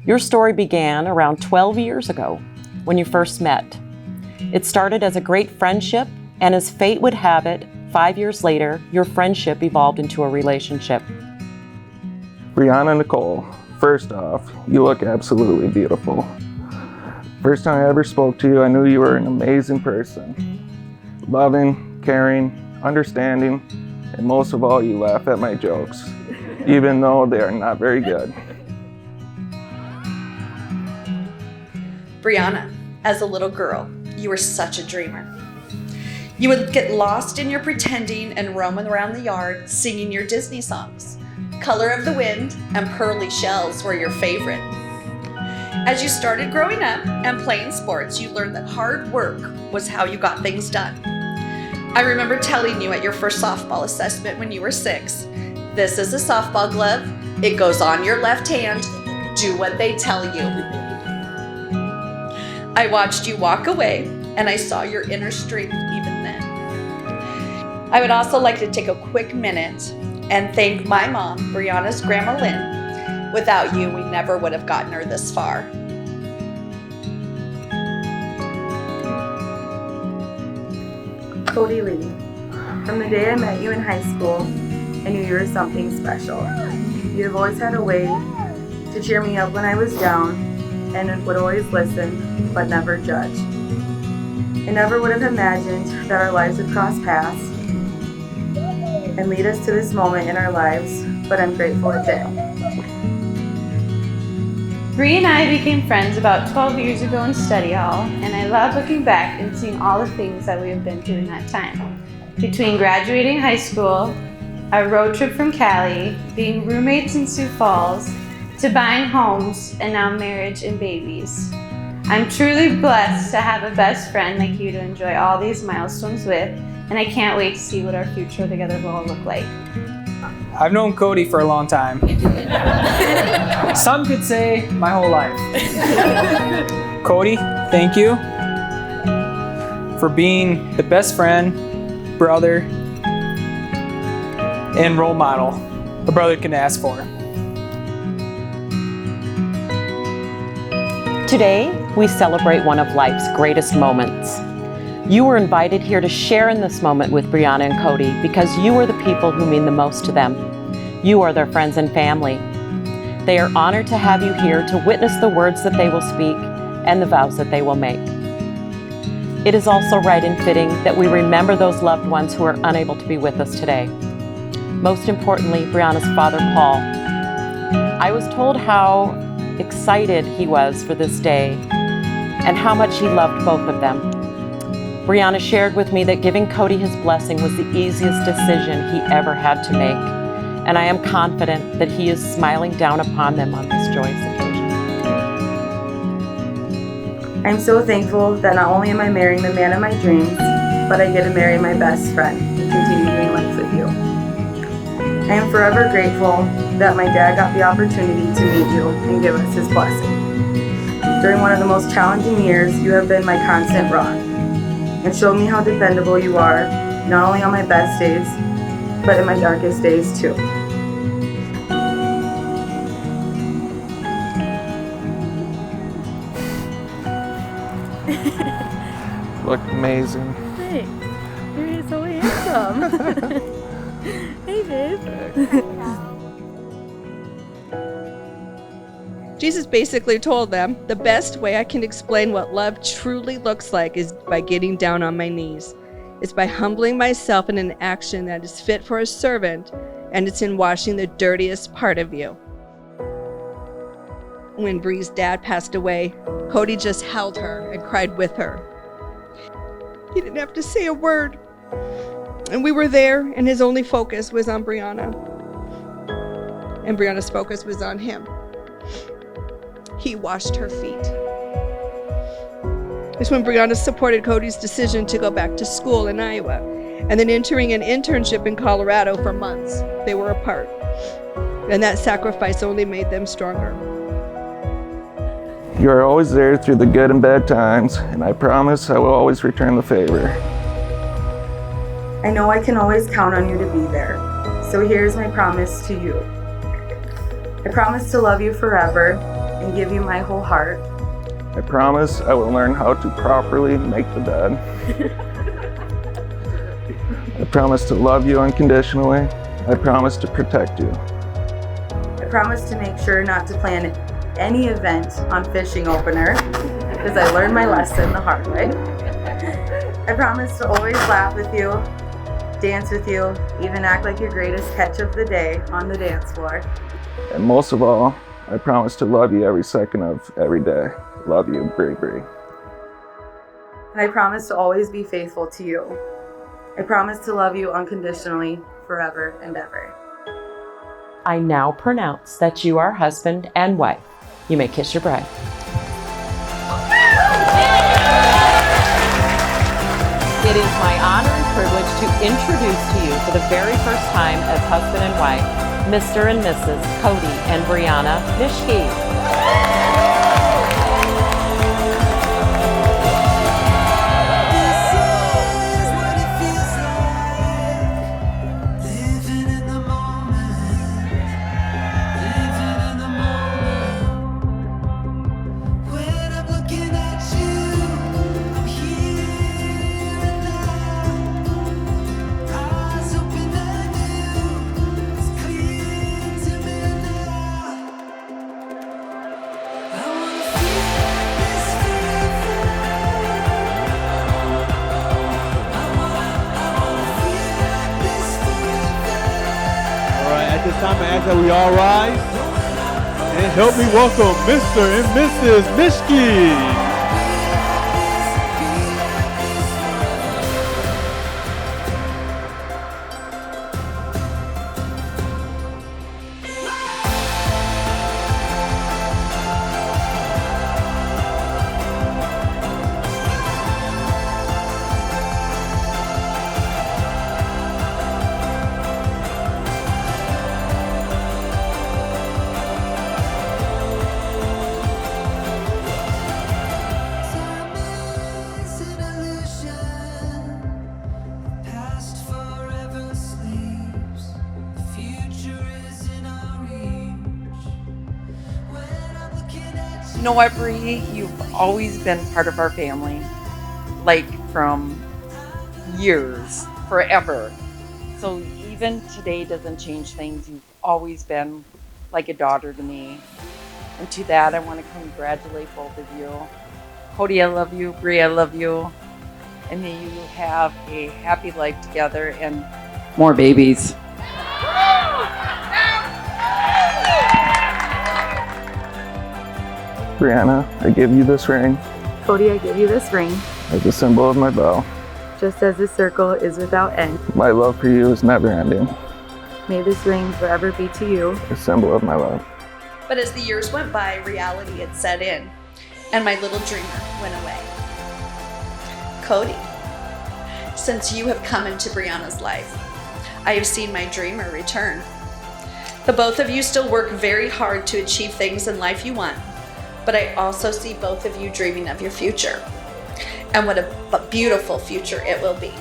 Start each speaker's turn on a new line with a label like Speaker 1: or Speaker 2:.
Speaker 1: Your story began around 12 years ago when you first met. It started as a great friendship, and as fate would have it, 5 years later, your friendship evolved into a relationship.
Speaker 2: Brianna Nicole, first off, you look absolutely beautiful. First time I ever spoke to you, I knew you were an amazing person. Loving, caring, understanding, and most of all, you laugh at my jokes, even though they are not very good.
Speaker 3: Brianna, as a little girl, you were such a dreamer. You would get lost in your pretending and roaming around the yard singing your Disney songs. Color of the Wind and Pearly Shells were your favorite. As you started growing up and playing sports, you learned that hard work was how you got things done. I remember telling you at your first softball assessment when you were 6, this is a softball glove, it goes on your left hand, do what they tell you. I watched you walk away, and I saw your inner strength even then. I would also like to take a quick minute and thank my mom, Brianna's Grandma Lynn. Without you, we never would have gotten her this far.
Speaker 4: Cody Lee, from the day I met you in high school, I knew you were something special. You have always had a way to cheer me up when I was down, and would always listen, but never judge. I never would have imagined that our lives would cross paths and lead us to this moment in our lives, but I'm grateful it did.
Speaker 5: Bree and I became friends about 12 years ago in study hall, and I love looking back and seeing all the things that we have been through in that time. Between graduating high school, our road trip from Cali, being roommates in Sioux Falls, to buying homes, and now marriage and babies. I'm truly blessed to have a best friend like you to enjoy all these milestones with, and I can't wait to see what our future together will look like.
Speaker 6: I've known Cody for a long time. Some could say my whole life. Cody, thank you for being the best friend, brother, and role model a brother can ask for.
Speaker 1: Today, we celebrate one of life's greatest moments. You were invited here to share in this moment with Brianna and Cody because you are the people who mean the most to them. You are their friends and family. They are honored to have you here to witness the words that they will speak and the vows that they will make. It is also right and fitting that we remember those loved ones who are unable to be with us today. Most importantly, Brianna's father, Paul. I was told how excited he was for this day and how much he loved both of them. Brianna shared with me that giving Cody his blessing was the easiest decision he ever had to make, and I am confident that he is smiling down upon them on this joyous occasion.
Speaker 4: I'm so thankful that not only am I marrying the man of my dreams, but I get to marry my best friend and continue doing life with you. I am forever grateful that my dad got the opportunity to meet you and give us his blessing. During one of the most challenging years, you have been my constant rock and showed me how dependable you are, not only on my best days, but in my darkest days too.
Speaker 2: Look amazing.
Speaker 4: Thanks. You're so handsome. Hey, babe.
Speaker 7: Jesus basically told them, the best way I can explain what love truly looks like is by getting down on my knees. It's by humbling myself in an action that is fit for a servant, and it's in washing the dirtiest part of you. When Bree's dad passed away, Cody just held her and cried with her. He didn't have to say a word. And we were there, and his only focus was on Brianna. And Brianna's focus was on him. He washed her feet. It's when Brianna supported Cody's decision to go back to school in Iowa, and then entering an internship in Colorado for months. They were apart. And that sacrifice only made them stronger.
Speaker 2: You are always there through the good and bad times, and I promise I will always return the favor.
Speaker 4: I know I can always count on you to be there. So here's my promise to you. I promise to love you forever and give you my whole heart.
Speaker 2: I promise I will learn how to properly make the bed. I promise to love you unconditionally. I promise to protect you.
Speaker 4: I promise to make sure not to plan any event on fishing opener, because I learned my lesson the hard way. I promise to always laugh with you, dance with you, even act like your greatest catch of the day on the dance floor.
Speaker 2: And most of all, I promise to love you every second of every day. Love you, Brie.
Speaker 4: And I promise to always be faithful to you. I promise to love you unconditionally, forever and ever.
Speaker 1: I now pronounce that you are husband and wife. You may kiss your bride. It is my honor and privilege to introduce to you for the very first time as husband and wife, Mr. and Mrs. Cody and Brianna Mischke.
Speaker 8: At this time, I ask that we all rise and help me welcome Mr. and Mrs. Mischke.
Speaker 9: You know what, Bree? You've always been part of our family, like from years, forever. So even today doesn't change things. You've always been like a daughter to me. And to that, I want to congratulate both of you. Cody, I love you. Bree, I love you. And may you have a happy life together and more babies.
Speaker 2: Brianna, I give you this ring
Speaker 4: Cody, I give you this ring,
Speaker 2: as a symbol of my vow.
Speaker 4: just as this circle is without end.
Speaker 2: My love for you is never ending.
Speaker 4: May this ring forever be to you
Speaker 2: A symbol of my love.
Speaker 3: But as the years went by, reality had set in, and my little dreamer went away. Cody, since you have come into Brianna's life, I have seen my dreamer return. The both of you still work very hard to achieve things in life you want, but I also see both of you dreaming of your future, and what a beautiful future it will be.